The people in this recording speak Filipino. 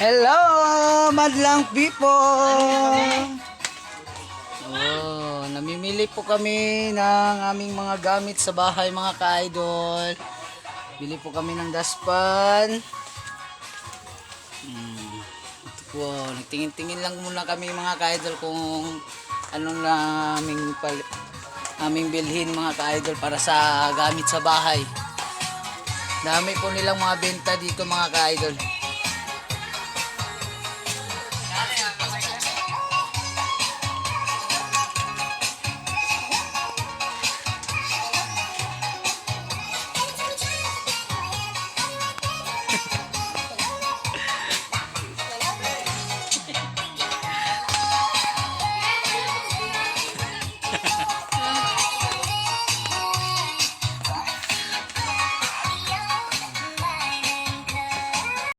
Hello, madlang people! Oh, namimili po kami ng aming mga gamit sa bahay, mga ka-idol. Bili po kami ng daspan. Ito po, nagtingin-tingin lang muna kami mga ka-idol kung anong aming bilhin mga ka-idol para sa gamit sa bahay. Dami po nilang mga benta dito mga ka-idol.